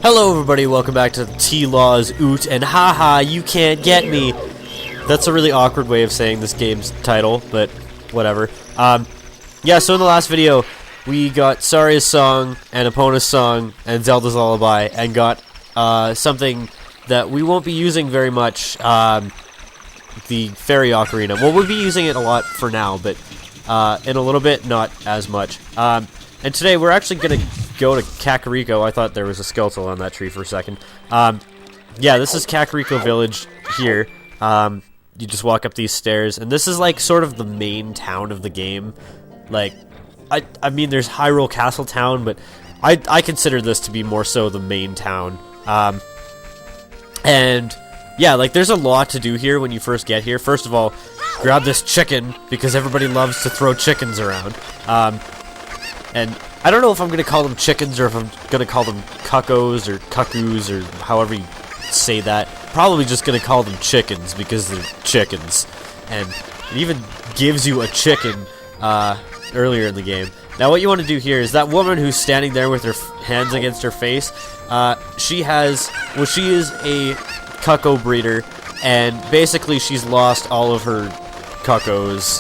Hello everybody, welcome back to T-Laws Oot, and haha, you can't get me! That's a really awkward way of saying this game's title, but whatever. Yeah, so in the last video, we got Saria's song, and Epona's song, and Zelda's Lullaby, and got something that we won't be using very much, the Fairy Ocarina. Well, we'll be using it a lot for now, but in a little bit, not as much. And today we're actually going to go to Kakariko. I thought there was a skeletal on that tree for a second. Yeah, this is Kakariko Village here. You just walk up these stairs, and this is like sort of the main town of the game. Like, I mean, there's Hyrule Castle Town, but I consider this to be more so the main town. And yeah, like there's a lot to do here when you first get here. First of all, grab this chicken, because everybody loves to throw chickens around. And I don't know if I'm going to call them chickens or if I'm going to call them cuckoos or cuckoos or however you say that. Probably just going to call them chickens because they're chickens. And it even gives you a chicken earlier in the game. Now what you want to do here is that woman who's standing there with her hands against her face, she is a cuckoo breeder, and basically she's lost all of her cuckoos.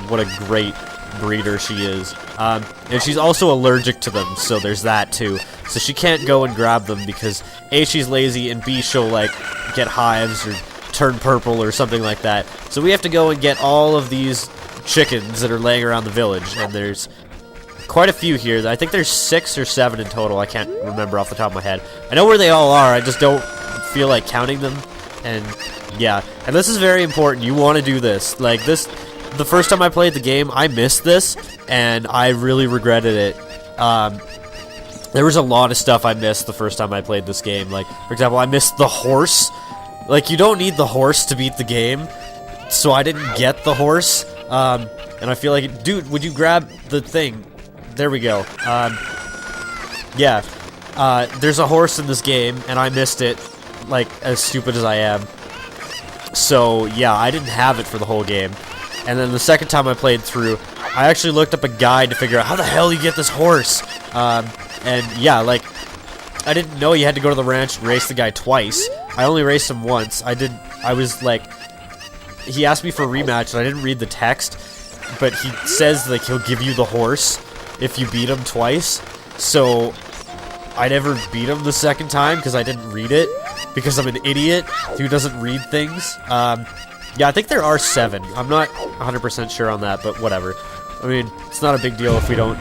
What a great breeder she is. And she's also allergic to them, so there's that too. So she can't go and grab them because A, she's lazy, and B, she'll like get hives or turn purple or something like that. So we have to go and get all of these chickens that are laying around the village, and there's quite a few here. I think there's 6 or 7 in total. I can't remember off the top of my head. I know where they all are, I just don't feel like counting them. And yeah, and this is very important. You want to do this. Like this, the first time I played the game, I missed this, and I really regretted it. There was a lot of stuff I missed the first time I played this game. Like, for example, I missed the horse. Like, you don't need the horse to beat the game, so I didn't get the horse. And I feel like, dude, would you grab the thing? There we go. Yeah. There's a horse in this game, and I missed it, like, as stupid as I am. So, yeah, I didn't have it for the whole game. And then the second time I played through, I actually looked up a guide to figure out how the hell you get this horse. And yeah, like, I didn't know you had to go to the ranch and race the guy twice. I only raced him once. I was like, he asked me for a rematch, and I didn't read the text, but he says, like, he'll give you the horse if you beat him twice. So I never beat him the second time because I didn't read it, because I'm an idiot who doesn't read things. Yeah, I think there are 7. I'm not 100% sure on that, but whatever. I mean, it's not a big deal if we don't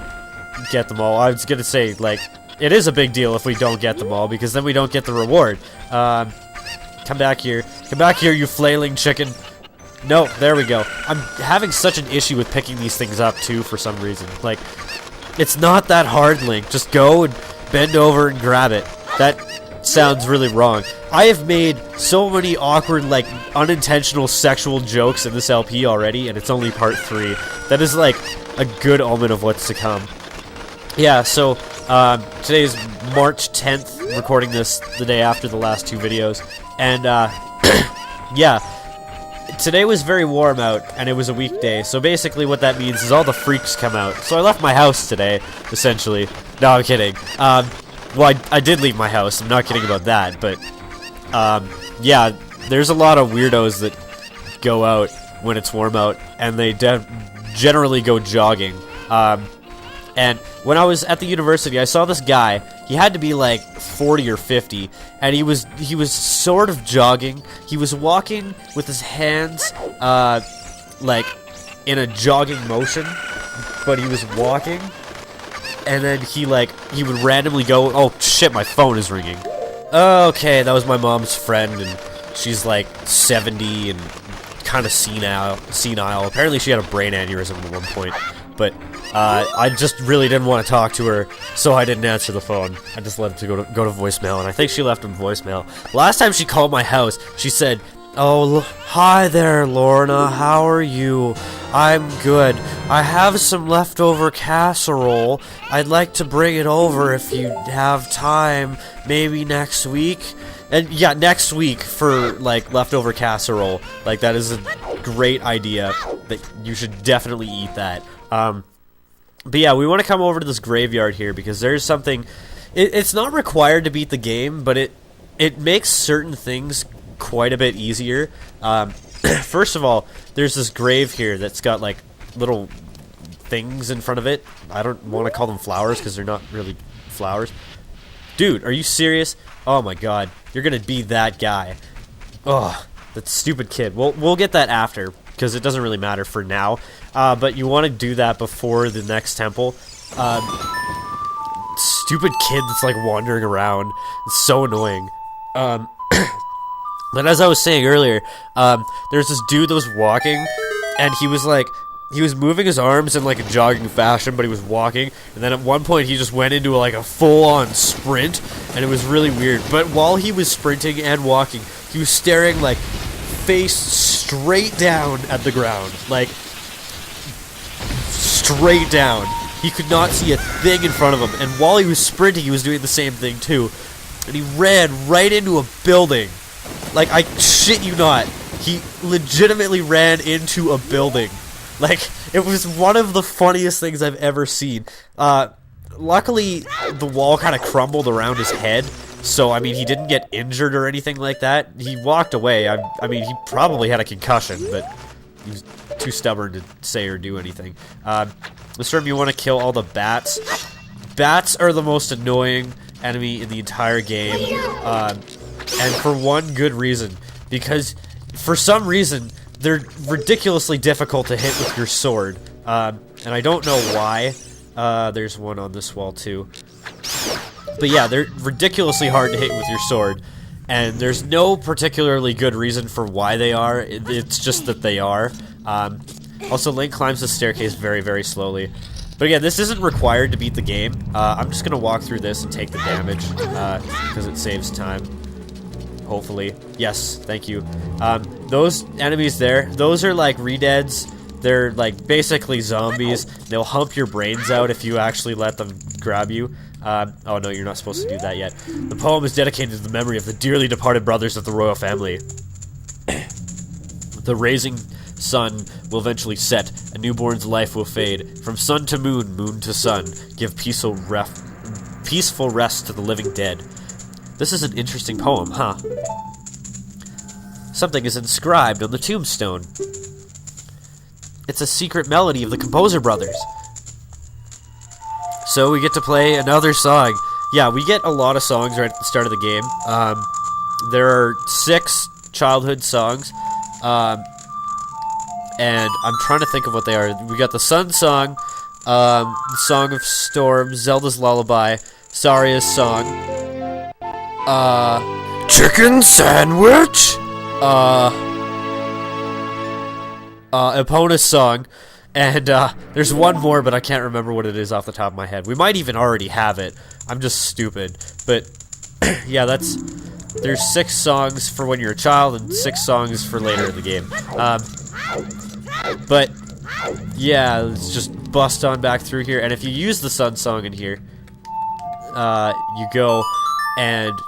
get them all. I was gonna say, like, it is a big deal if we don't get them all, because then we don't get the reward. Come back here. Come back here, you flailing chicken. No, there we go. I'm having such an issue with picking these things up, too, for some reason. Like, it's not that hard, Link. Just go and bend over and grab it. That sounds really wrong. I have made so many awkward, like, unintentional sexual jokes in this LP already, and it's only part 3. That is, like, a good omen of what's to come. Yeah, so, today is March 10th, recording this the day after the last 2 videos, and, yeah, today was very warm out, and it was a weekday, so basically what that means is all the freaks come out. So I left my house today, essentially. No, I'm kidding. Well, I did leave my house, I'm not kidding about that, but, yeah, there's a lot of weirdos that go out when it's warm out, and they generally go jogging. And when I was at the university, I saw this guy. He had to be like 40 or 50, and he was sort of jogging. He was walking with his hands, like, in a jogging motion, but he was walking. And then he would randomly go, oh shit, my phone is ringing. Okay, that was my mom's friend, and she's like 70 and kind of senile. Apparently she had a brain aneurysm at one point, but I just really didn't want to talk to her, so I didn't answer the phone. I just let it go to voicemail, and I think she left him voicemail. Last time she called my house, she said, "Oh, hi there, Lorna, how are you? I'm good. I have some leftover casserole. I'd like to bring it over if you have time, maybe next week." And yeah, next week for, like, leftover casserole. Like, that is a great idea. That you should definitely eat that. But yeah, we want to come over to this graveyard here because there's something It's not required to beat the game, but it makes certain things quite a bit easier. First of all, there's this grave here that's got like little things in front of it. I don't want to call them flowers because they're not really flowers. Dude, are you serious? Oh my god, you're gonna be that guy. Oh, that stupid kid. We'll get that after because it doesn't really matter for now. But you want to do that before the next temple. Stupid kid that's like wandering around. It's so annoying. But as I was saying earlier, there's this dude that was walking, and he was moving his arms in like a jogging fashion, but he was walking, and then at one point he just went into like a full-on sprint, and it was really weird. But while he was sprinting and walking, he was staring like face straight down at the ground, like straight down. He could not see a thing in front of him, and while he was sprinting, he was doing the same thing too. And he ran right into a building. Like, I shit you not. He legitimately ran into a building. Like, it was one of the funniest things I've ever seen. Luckily, the wall kind of crumbled around his head, so, I mean, he didn't get injured or anything like that. He walked away. I mean, he probably had a concussion, but he was too stubborn to say or do anything. This room, you want to kill all the bats. Bats are the most annoying enemy in the entire game, and for one good reason, because for some reason they're ridiculously difficult to hit with your sword, and I don't know why. There's one on this wall too, but yeah, they're ridiculously hard to hit with your sword, and there's no particularly good reason for why they are. It's just that they are. Also, Link climbs the staircase very, very slowly. But again, this isn't required to beat the game. I'm just gonna walk through this and take the damage, because it saves time. Hopefully. Yes, thank you. Those enemies there, those are like redeads. They're like basically zombies. They'll hump your brains out if you actually let them grab you. Oh no, you're not supposed to do that yet. The poem is dedicated to the memory of the dearly departed brothers of the royal family. The raising sun will eventually set, a newborn's life will fade. From sun to moon, moon to sun, give peaceful rest to the living dead. This is an interesting poem, huh? Something is inscribed on the tombstone. It's a secret melody of the composer brothers. So we get to play another song. Yeah, we get a lot of songs right at the start of the game. There are 6 childhood songs. And I'm trying to think of what they are. We got the Sun Song, the Song of Storms, Zelda's Lullaby, Saria's Song, Chicken Sandwich, Epona's Song, and there's one more, but I can't remember what it is off the top of my head. We might even already have it. I'm just stupid. But yeah, there's 6 songs for when you're a child and 6 songs for later in the game. But yeah, let's just bust on back through here, and if you use the Sun Song in here, you go and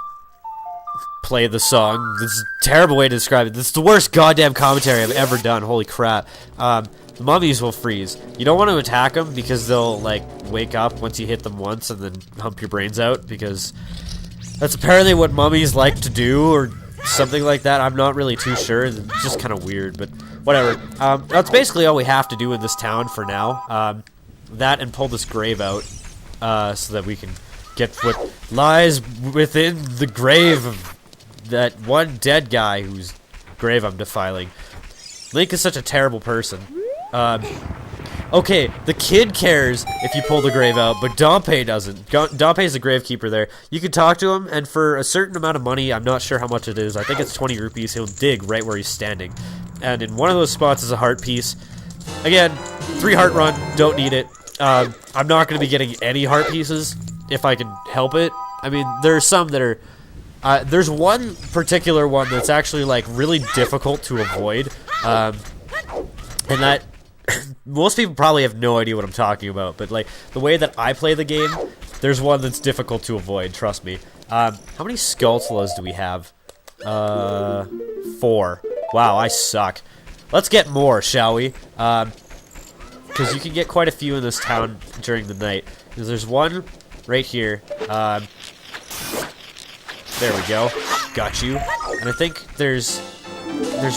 play the song. This is a terrible way to describe it. This is the worst goddamn commentary I've ever done. Holy crap. The mummies will freeze. You don't want to attack them because they'll like wake up once you hit them once and then hump your brains out, because that's apparently what mummies like to do, or something like that. I'm not really too sure. It's just kind of weird, but whatever. That's basically all we have to do in this town for now. That and pull this grave out, so that we can get what lies within the grave of that one dead guy whose grave I'm defiling. Link is such a terrible person. Okay, the kid cares if you pull the grave out, but Dompe doesn't. Dompe's the gravekeeper there. You can talk to him, and for a certain amount of money, I'm not sure how much it is, I think it's 20 rupees, he'll dig right where he's standing. And in one of those spots is a heart piece. Again, 3 heart run, don't need it. I'm not going to be getting any heart pieces if I can help it. I mean, there are some that are... there's one particular one that's actually, like, really difficult to avoid. And that... most people probably have no idea what I'm talking about, but like the way that I play the game, there's one that's difficult to avoid, trust me. How many Skulltulas do we have? 4. Wow, I suck. Let's get more, shall we? Because you can get quite a few in this town during the night. There's one right here. There we go. Got you. And I think there's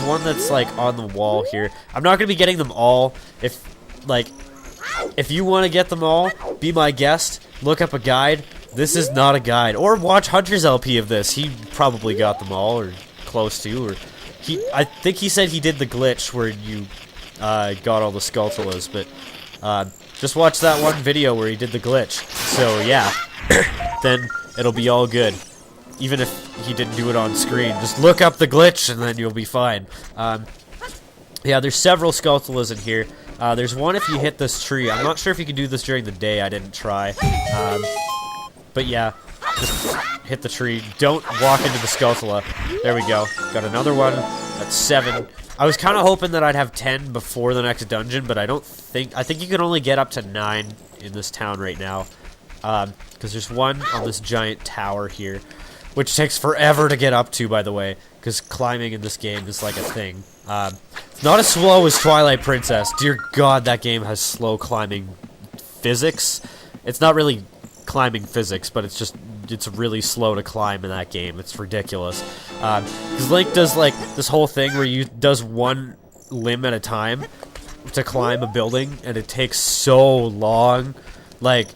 one that's like on the wall here. I'm not gonna be getting them all. If you want to get them all, be my guest. Look up a guide. This is not a guide. Or watch Hunter's LP of this. He probably got them all, or close to. Or I think he said he did the glitch where you got all the Skulltulas, but just watch that one video where he did the glitch. So yeah, then it'll be all good. Even if he didn't do it on screen, just look up the glitch and then you'll be fine. Yeah, there's several Skulltulas in here. There's one if you hit this tree. I'm not sure if you can do this during the day. I didn't try. But yeah, just hit the tree. Don't walk into the Skulltula. There we go. Got another one. That's 7. I was kind of hoping that I'd have 10 before the next dungeon, but I think you can only get up to 9 in this town right now. Because there's one on this giant tower here, which takes forever to get up to, by the way, because climbing in this game is like a thing. It's not as slow as Twilight Princess. Dear God, that game has slow climbing physics. It's not really climbing physics, but it's really slow to climb in that game. It's ridiculous. Because Link does like this whole thing where you does one limb at a time to climb a building, and it takes so long. Like,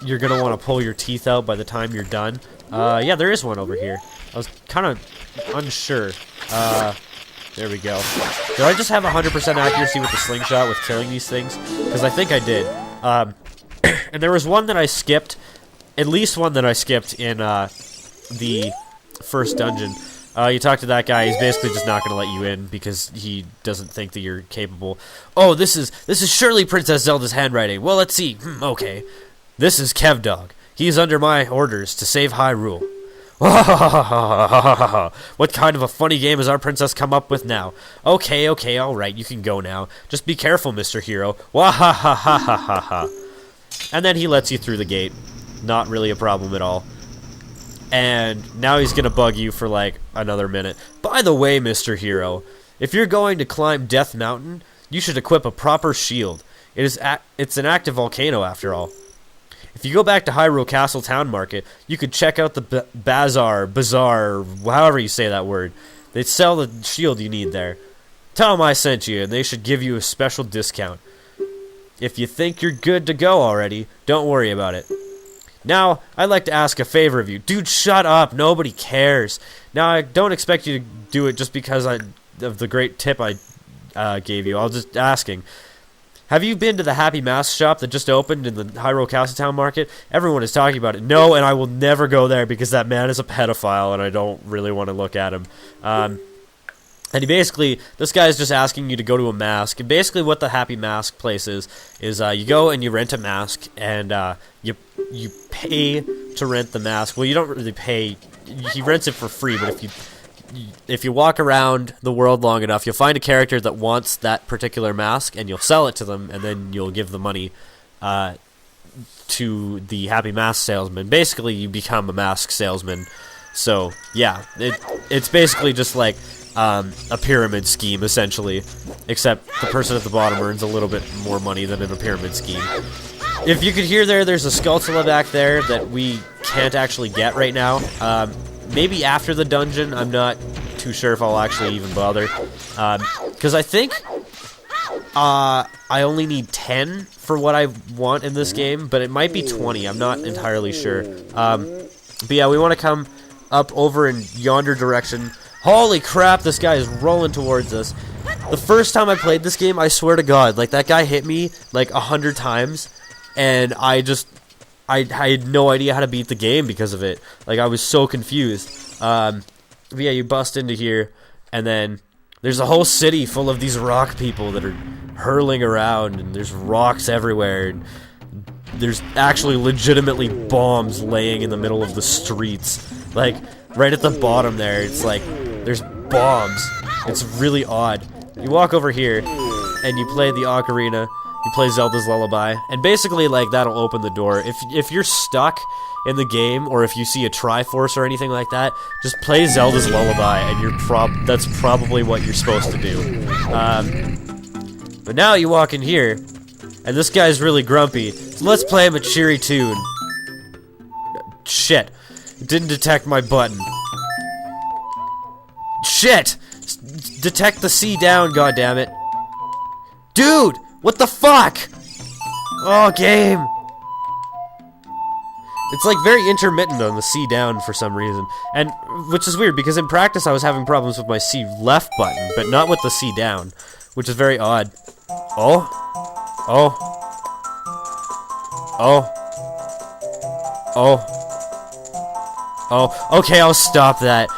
you're gonna want to pull your teeth out by the time you're done. Yeah, there is one over here. I was kind of unsure. There we go. Did I just have 100% accuracy with the slingshot with killing these things? Because I think I did. And there was one that I skipped. At least one that I skipped in the first dungeon. You talk to that guy, he's basically just not going to let you in because he doesn't think that you're capable. Oh, this is surely Princess Zelda's handwriting. Well, let's see. Okay. This is Kevdog. He's under my orders to save Hyrule. What kind of a funny game has our princess come up with now? Okay, alright, you can go now. Just be careful, Mr. Hero. Wahahahahaha. And then he lets you through the gate. Not really a problem at all. And now he's gonna bug you for like another minute. By the way, Mr. Hero, if you're going to climb Death Mountain, you should equip a proper shield. It's an active volcano after all. If you go back to Hyrule Castle Town Market, you could check out the bazaar, however you say that word. They sell the shield you need there. Tell them I sent you, and they should give you a special discount. If you think you're good to go already, don't worry about it. Now, I'd like to ask a favor of you. Dude, shut up. Nobody cares. Now, I don't expect you to do it just because of the great tip I gave you. I was just asking. Have you been to the Happy Mask shop that just opened in the Hyrule Castle Town Market? Everyone is talking about it. No, and I will never go there because that man is a pedophile and I don't really want to look at him. And this guy is just asking you to go to a mask. And basically what the Happy Mask place is you go and you rent a mask and you pay to rent the mask. Well, you don't really pay. He rents it for free, but if you walk around the world long enough, you'll find a character that wants that particular mask, and you'll sell it to them, and then you'll give the money to the Happy Mask salesman. Basically, you become a mask salesman. So, yeah, it's basically just like a pyramid scheme, essentially, except the person at the bottom earns a little bit more money than in a pyramid scheme. If you could hear there's a Skulltula back there that we can't actually get right now. Maybe after the dungeon, I'm not too sure if I'll actually even bother. Because I think I only need 10 for what I want in this game, but it might be 20. I'm not entirely sure. But yeah, we want to come up over in yonder direction. Holy crap, this guy is rolling towards us. The first time I played this game, I swear to God, like that guy hit me like 100 times, and I had no idea how to beat the game because of it. Like, I was so confused. But yeah, you bust into here, and then there's a whole city full of these rock people that are hurling around, and there's rocks everywhere, and there's actually legitimately bombs laying in the middle of the streets. Like, right at the bottom there, it's like, there's bombs. It's really odd. You walk over here, and you play the Ocarina. You play Zelda's Lullaby, and basically, like, that'll open the door. If you're stuck in the game, or if you see a Triforce or anything like that, just play Zelda's Lullaby, and that's probably what you're supposed to do. But now you walk in here, and this guy's really grumpy, so let's play him a cheery tune. Shit. It didn't detect my button. shit! Detect the C down, goddammit. Dude! What the fuck? Oh, game! It's like very intermittent on the C down for some reason. And, which is weird, because in practice I was having problems with my C left button, but not with the C down, which is very odd. Oh? Oh? Oh? Oh? Oh, okay, I'll stop that.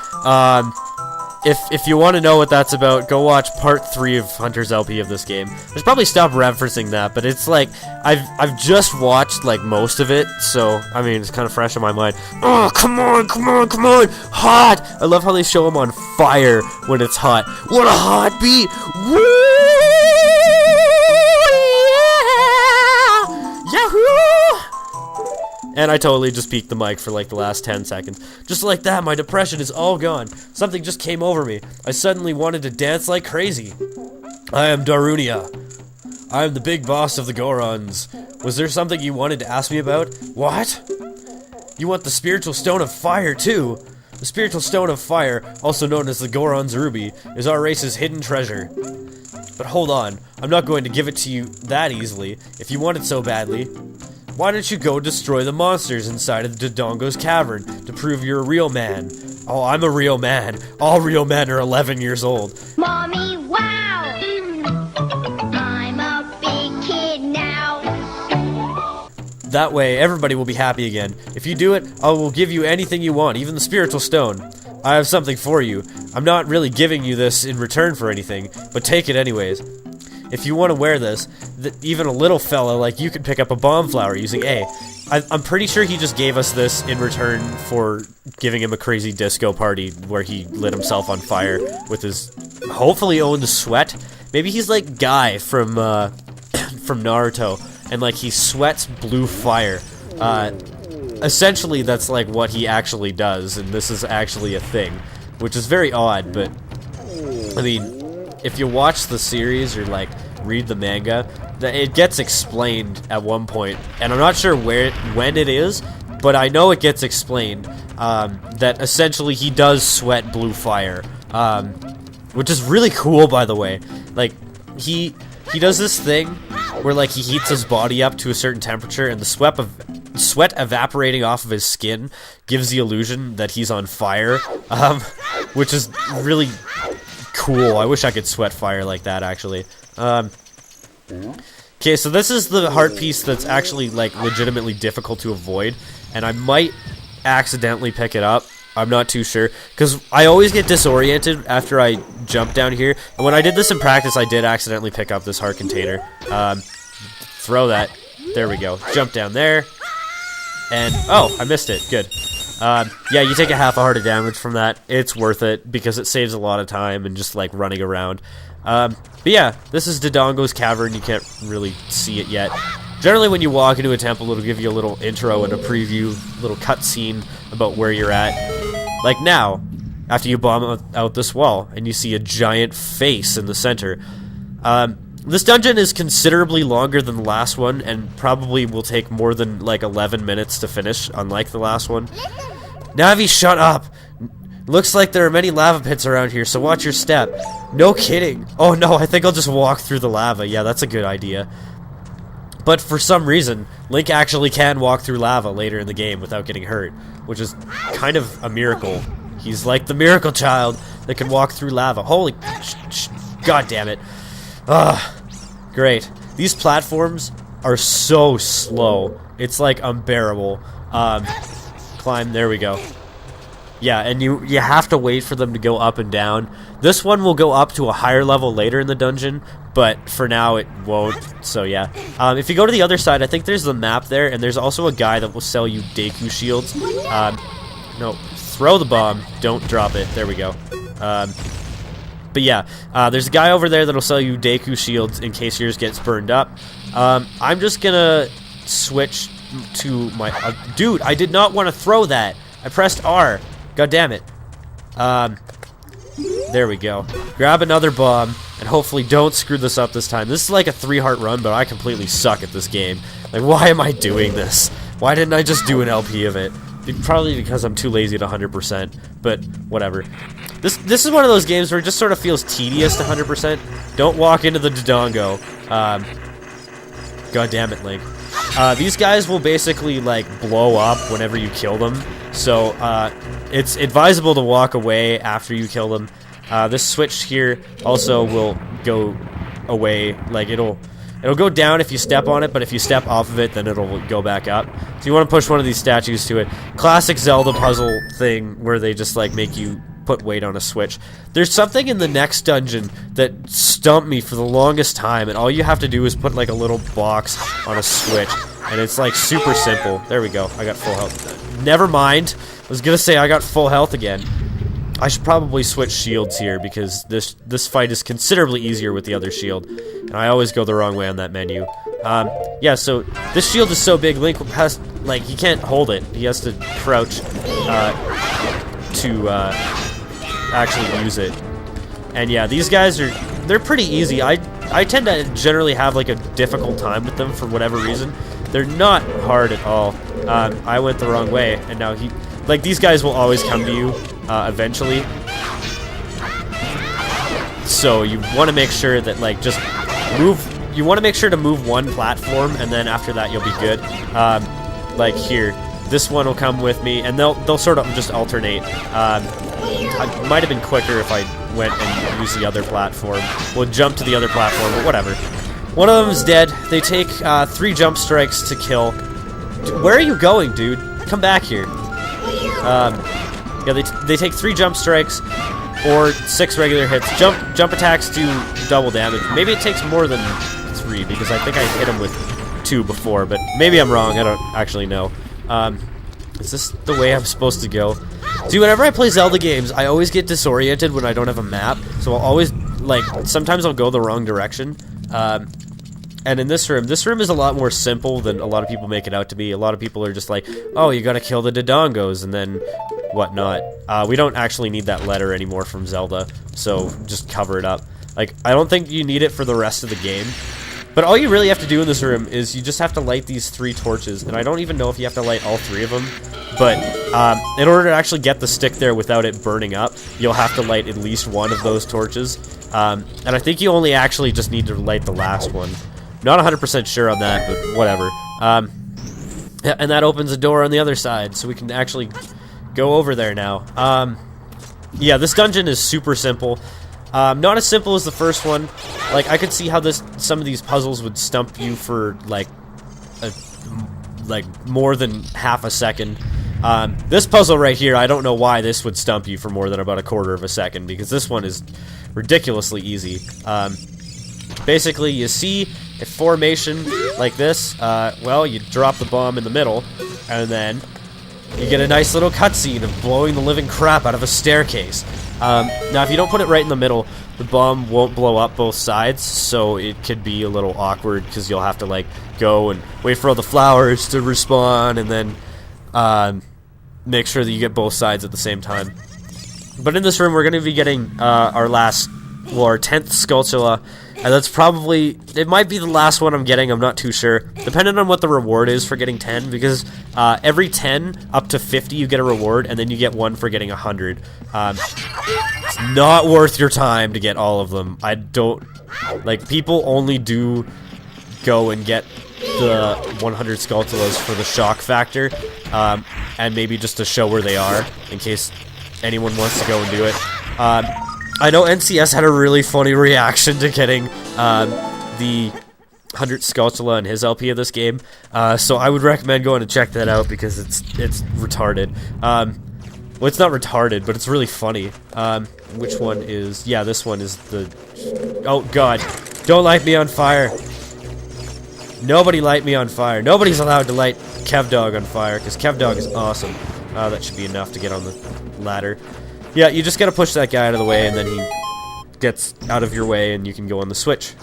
If you want to know what that's about, go watch part 3 of Hunter's LP of this game. I should probably stop referencing that, but it's like, I've just watched, like, most of it, so, I mean, it's kind of fresh in my mind. Oh, come on, come on, come on! Hot! I love how they show him on fire when it's hot. What a hot beat! Woo! Yeah! Yahoo! And I totally just peaked the mic for like the last 10 seconds. Just like that, my depression is all gone. Something just came over me. I suddenly wanted to dance like crazy. I am Darunia. I am the big boss of the Gorons. Was there something you wanted to ask me about? What? You want the spiritual stone of fire too? The spiritual stone of fire, also known as the Goron's ruby, is our race's hidden treasure. But hold on, I'm not going to give it to you that easily, if you want it so badly. Why don't you go destroy the monsters inside of Dodongo's cavern to prove you're a real man? Oh, I'm a real man. All real men are 11 years old. Mommy, wow! I'm a big kid now. That way, everybody will be happy again. If you do it, I will give you anything you want, even the spiritual stone. I have something for you. I'm not really giving you this in return for anything, but take it anyways. If you want to wear this, even a little fella like you can pick up a bomb flower using A. I'm pretty sure he just gave us this in return for giving him a crazy disco party where he lit himself on fire with his hopefully owned sweat. Maybe he's like Guy from from Naruto, and like he sweats blue fire. Essentially, that's like what he actually does, and this is actually a thing, which is very odd. But I mean, if you watch the series or like read the manga, it gets explained at one point, and I'm not sure when it is, but I know it gets explained that essentially he does sweat blue fire, which is really cool, by the way. Like he does this thing where like he heats his body up to a certain temperature, and the sweat evaporating off of his skin gives the illusion that he's on fire, which is really cool. I wish I could sweat fire like that, actually. Okay, so this is the heart piece that's actually, like, legitimately difficult to avoid, and I might accidentally pick it up. I'm not too sure, because I always get disoriented after I jump down here, and when I did this in practice, I did accidentally pick up this heart container. Throw that. There we go. Jump down there, and, oh, I missed it. Good. Yeah, you take a half a heart of damage from that. It's worth it, because it saves a lot of time and just, like, running around. But yeah, this is Dodongo's cavern. You can't really see it yet. Generally, when you walk into a temple, it'll give you a little intro and a preview, little cutscene about where you're at. Like now, after you bomb out this wall, and you see a giant face in the center. This dungeon is considerably longer than the last one, and probably will take more than, like, 11 minutes to finish, unlike the last one. Navi, shut up! Looks like there are many lava pits around here, so watch your step. No kidding. Oh no, I think I'll just walk through the lava. Yeah, that's a good idea. But for some reason, Link actually can walk through lava later in the game without getting hurt, which is kind of a miracle. He's like the miracle child that can walk through lava. Holy... God damn it. Great. These platforms are so slow. It's like unbearable. Climb, there we go. Yeah, and you have to wait for them to go up and down. This one will go up to a higher level later in the dungeon, but for now it won't, so yeah. If you go to the other side, I think there's the map there, and there's also a guy that will sell you Deku shields. No, throw the bomb, don't drop it, there we go. But yeah, there's a guy over there that'll sell you Deku shields in case yours gets burned up. I'm just gonna switch to my... dude, I did not want to throw that! I pressed R. God damn it. There we go. Grab another bomb, and hopefully don't screw this up this time. This is like a 3-heart run, but I completely suck at this game. Like, why am I doing this? Why didn't I just do an LP of it? Probably because I'm too lazy to 100%, but whatever. This is one of those games where it just sort of feels tedious to 100%. Don't walk into the Dodongo. God damn it, Link. These guys will basically, like, blow up whenever you kill them. So, it's advisable to walk away after you kill them. This switch here also will go away. Like, it'll go down if you step on it, but if you step off of it, then it'll go back up. So you want to push one of these statues to it. Classic Zelda puzzle thing where they just, like, make you put weight on a switch. There's something in the next dungeon that stumped me for the longest time, and all you have to do is put, like, a little box on a switch, and it's, like, super simple. There we go. I got full health. Never mind. I was gonna say I got full health again. I should probably switch shields here because this fight is considerably easier with the other shield, and I always go the wrong way on that menu. Yeah, so this shield is so big, Link has, like, he can't hold it. He has to crouch to actually use it. And yeah, these guys they're pretty easy. I tend to generally have, like, a difficult time with them for whatever reason. They're not hard at all. I went the wrong way, and now like, these guys will always come to you eventually. So you want to make sure that, like, just move. You want to make sure to move one platform, and then after that you'll be good. Like here, this one will come with me, and they'll sort of just alternate. It might have been quicker if I went and used the other platform. We'll jump to the other platform, but whatever. One of them is dead. They take 3 jump strikes to kill. Where are you going, dude? Come back here. Yeah, they take 3 jump strikes or 6 regular hits. Jump attacks do double damage. Maybe it takes more than 3 because I think I hit him with 2 before, but maybe I'm wrong. I don't actually know. Is this the way I'm supposed to go? See, whenever I play Zelda games, I always get disoriented when I don't have a map, so I'll always, like, sometimes I'll go the wrong direction. And in this room is a lot more simple than a lot of people make it out to be. A lot of people are just like, oh, you gotta kill the Dodongos and then whatnot. We don't actually need that letter anymore from Zelda, so just cover it up. Like, I don't think you need it for the rest of the game. But all you really have to do in this room is you just have to light these 3 torches, and I don't even know if you have to light all 3 of them, but in order to actually get the stick there without it burning up, you'll have to light at least one of those torches, and I think you only actually just need to light the last one. Not 100% sure on that, but whatever. Yeah, and that opens a door on the other side, so we can actually go over there now. Yeah, this dungeon is super simple. Not as simple as the first one. Like, I could see how some of these puzzles would stump you for, like more than half a second. This puzzle right here, I don't know why this would stump you for more than about a quarter of a second, because this one is ridiculously easy. Basically, you see a formation like this. Well, you drop the bomb in the middle, and then you get a nice little cutscene of blowing the living crap out of a staircase. Now, if you don't put it right in the middle, the bomb won't blow up both sides, so it could be a little awkward, because you'll have to, like, go and wait for all the flowers to respawn, and then make sure that you get both sides at the same time. But in this room, we're going to be getting our 10th Skulltula, and that's probably, it might be the last one I'm getting, I'm not too sure, depending on what the reward is for getting 10, because every 10 up to 50 you get a reward, and then you get one for getting 100. It's not worth your time to get all of them. I don't, like, people only do go and get the 100 Skulltulas for the shock factor, and maybe just to show where they are, in case anyone wants to go and do it. I know NCS had a really funny reaction to getting the 100 Skulltula in his LP of this game, so I would recommend going to check that out because it's retarded. Well, it's not retarded, but it's really funny. Which one is... Yeah, this one is the... Oh, God. Don't light me on fire. Nobody light me on fire. Nobody's allowed to light Kevdog on fire, because Kevdog is awesome. That should be enough to get on the ladder. Yeah, you just gotta push that guy out of the way, and then he gets out of your way, and you can go on the switch.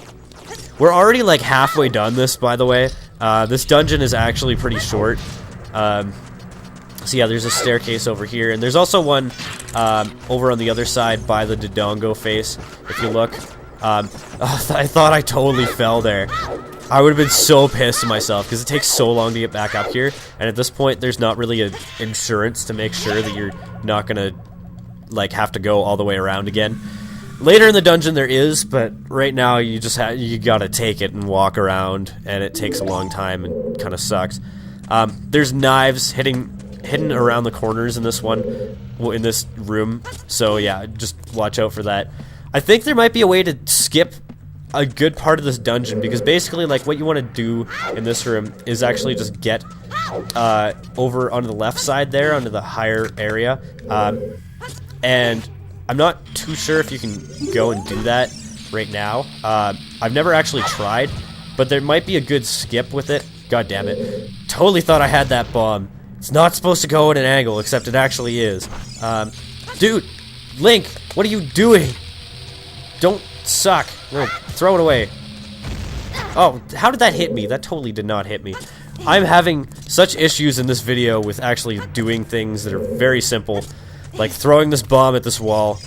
We're already, like, halfway done this, by the way. This dungeon is actually pretty short. So yeah, there's a staircase over here, and there's also one over on the other side by the Dodongo face, if you look. I thought I totally fell there. I would have been so pissed at myself because it takes so long to get back up here, and at this point there's not really a insurance to make sure that you're not gonna like have to go all the way around again. Later in the dungeon there is, but right now you just you gotta take it and walk around, and it takes a long time and kind of sucks. There's knives hidden around the corners in this one, in this room, so yeah, just watch out for that. I think there might be a way to skip a good part of this dungeon, because basically like what you want to do in this room is actually just get over onto the left side there, onto the higher area, and I'm not too sure if you can go and do that right now. I've never actually tried, but there might be a good skip with it. God damn it. Totally thought I had that bomb. It's not supposed to go at an angle, except it actually is. Dude, Link, what are you doing? Don't suck. No, throw it away. Oh, how did that hit me? That totally did not hit me. I'm having such issues in this video with actually doing things that are very simple, like throwing this bomb at this wall.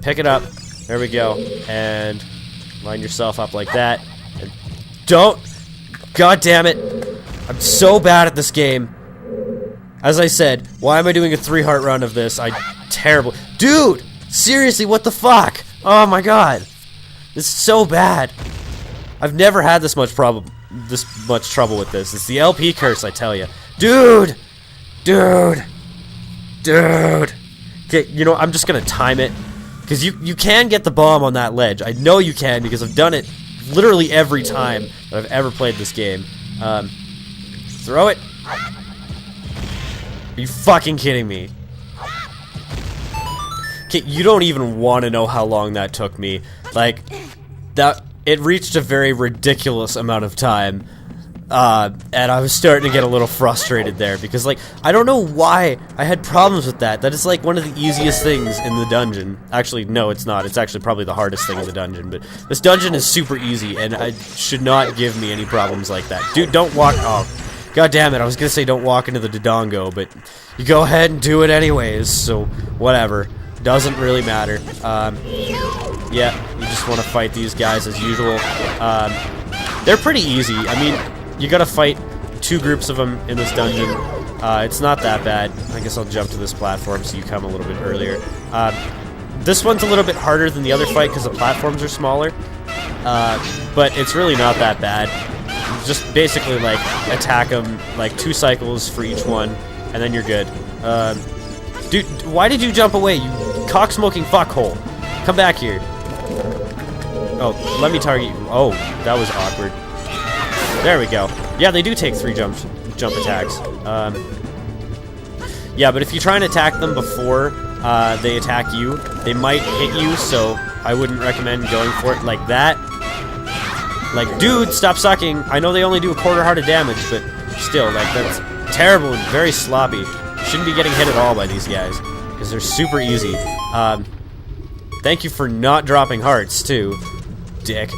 Pick it up. There we go. And line yourself up like that. And don't. God damn it. I'm so bad at this game. As I said, why am I doing a 3-heart run of this? Terrible. Dude! Seriously, what the fuck? Oh my god. This is so bad. I've never had this much trouble with this. It's the LP curse, I tell you. Dude! Dude! Dude! Okay, you know, I'm just gonna time it. Because you can get the bomb on that ledge. I know you can, because I've done it literally every time that I've ever played this game. Throw it. Are you fucking kidding me? Okay, you don't even want to know how long that took me. Like, it reached a very ridiculous amount of time. And I was starting to get a little frustrated there, because, like, I don't know why I had problems with that. That is, like, one of the easiest things in the dungeon. Actually, no, it's not. It's actually probably the hardest thing in the dungeon, but this dungeon is super easy, and it should not give me any problems like that. Dude, don't walk. Oh, god damn it. I was gonna say don't walk into the Dodongo, but you go ahead and do it anyways, so whatever. Doesn't really matter. Yeah, you just want to fight these guys as usual. They're pretty easy. I mean, you gotta fight 2 groups of them in this dungeon. It's not that bad. I guess I'll jump to this platform so you come a little bit earlier. This one's a little bit harder than the other fight because the platforms are smaller. But it's really not that bad. Just basically, like, attack them, like, 2 cycles for each one, and then you're good. Dude, why did you jump away, you cock-smoking fuckhole? Come back here. Oh, let me target you. Oh, that was awkward. There we go. Yeah, they do take 3 jump attacks. Yeah, but if you try and attack them before they attack you, they might hit you, so I wouldn't recommend going for it like that. Like, dude, stop sucking. I know they only do a quarter heart of damage, but still, like, that's terrible and very sloppy. You shouldn't be getting hit at all by these guys, because they're super easy. Thank you for not dropping hearts, too, dick.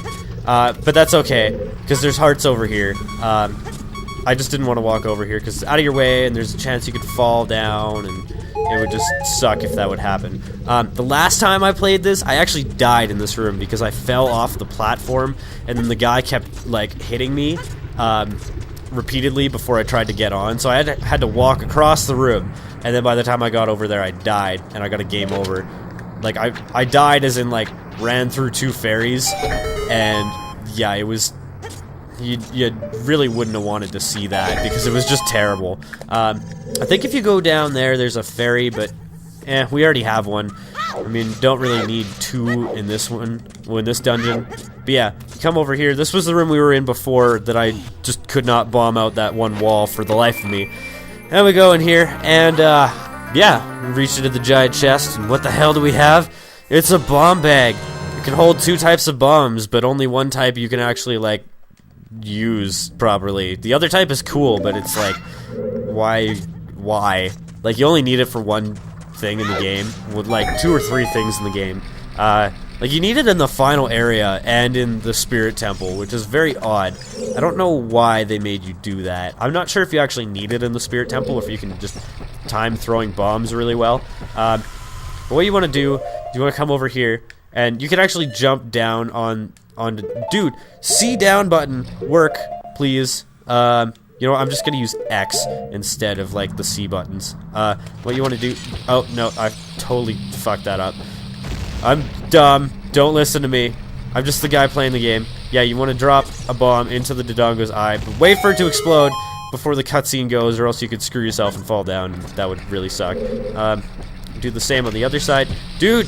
But that's okay, because there's hearts over here. I just didn't want to walk over here, because it's out of your way, and there's a chance you could fall down, and it would just suck if that would happen. The last time I played this, I actually died in this room, because I fell off the platform, and then the guy kept, like, hitting me repeatedly before I tried to get on, so I had to walk across the room, and then by the time I got over there, I died, and I got a game over. Like, I died as in, like, ran through 2 fairies, and yeah, it was... You really wouldn't have wanted to see that, because it was just terrible. I think if you go down there, there's a fairy, but we already have one. I mean, don't really need 2 in this one, in this dungeon. But yeah, come over here. This was the room we were in before that I just could not bomb out that one wall for the life of me. And we go in here, and yeah, we reached into the giant chest, and what the hell do we have? It's a bomb bag. It can hold 2 types of bombs, but only one type you can actually, like, use properly. The other type is cool, but it's like, why? Like, you only need it for one thing in the game, with like 2 or 3 things in the game. Like, you need it in the final area and in the spirit temple, which is very odd. I don't know why they made you do that. I'm not sure if you actually need it in the spirit temple, or if you can just time throwing bombs really well. But what you want to do, you want to come over here, and you can actually jump down on on to... Dude, C down button, work, please. You know what, I'm just gonna use X instead of, like, the C buttons. What you want to do... Oh, no, I totally fucked that up. I'm dumb. Don't listen to me. I'm just the guy playing the game. Yeah, you want to drop a bomb into the Dodongo's eye, but wait for it to explode before the cutscene goes, or else you could screw yourself and fall down, and that would really suck. Do the same on the other side. Dude!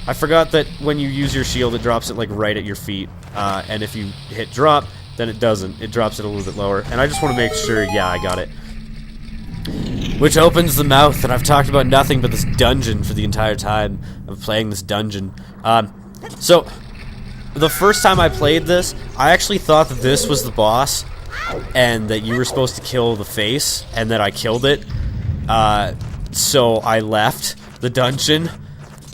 I forgot that when you use your shield, it drops it, like, right at your feet. And if you hit drop... then it doesn't. It drops it a little bit lower. And I just want to make sure, yeah, I got it. Which opens the mouth, and I've talked about nothing but this dungeon for the entire time of playing this dungeon. So, the first time I played this, I actually thought that this was the boss, and that you were supposed to kill the face, and that I killed it. So I left the dungeon,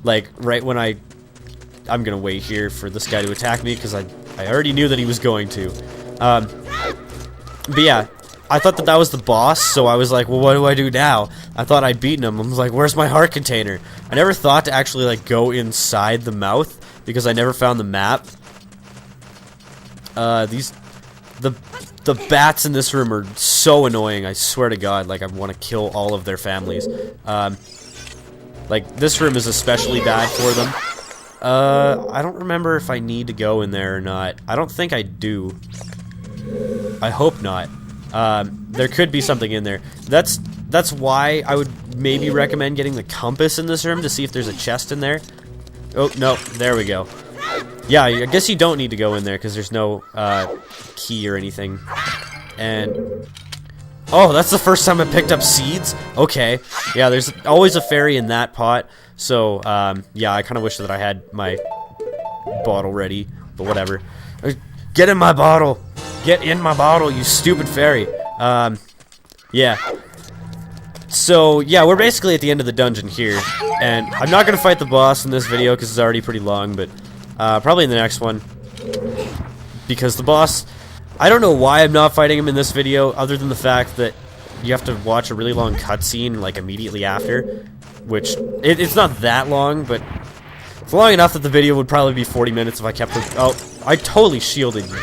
like, right when I'm gonna wait here for this guy to attack me, because I already knew that he was going to. But yeah, I thought that that was the boss, so I was like, well, what do I do now? I thought I'd beaten him. I was like, where's my heart container? I never thought to actually, like, go inside the mouth, because I never found the map. The bats in this room are so annoying, I swear to God, like, I want to kill all of their families. Like, this room is especially bad for them. I don't remember if I need to go in there or not. I don't think I do. I hope not. There could be something in there. That's why I would maybe recommend getting the compass in this room to see if there's a chest in there. Oh, no, there we go. Yeah, I guess you don't need to go in there because there's no key or anything. And... oh, that's the first time I picked up seeds? Okay. Yeah, there's always a fairy in that pot. So, yeah, I kind of wish that I had my bottle ready, but whatever. Get in my bottle! Get in my bottle, you stupid fairy! Yeah. So, yeah, we're basically at the end of the dungeon here, and I'm not gonna fight the boss in this video because it's already pretty long, but probably in the next one. Because the boss... I don't know why I'm not fighting him in this video, other than the fact that you have to watch a really long cutscene, like, immediately after. Which, it's not that long, but it's long enough that the video would probably be 40 minutes if I kept it. Oh, I totally shielded you.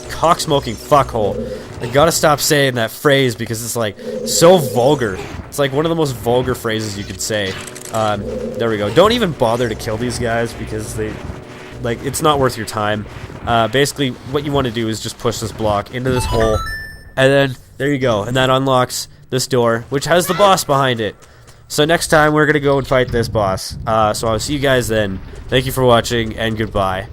Cock-smoking fuckhole. I gotta stop saying that phrase because it's, like, so vulgar. It's, like, one of the most vulgar phrases you could say. There we go. Don't even bother to kill these guys because they... like, it's not worth your time. Basically, what you want to do is just push this block into this hole, and then, there you go, and that unlocks this door, which has the boss behind it. So next time, we're gonna go and fight this boss. So I'll see you guys then. Thank you for watching, and goodbye.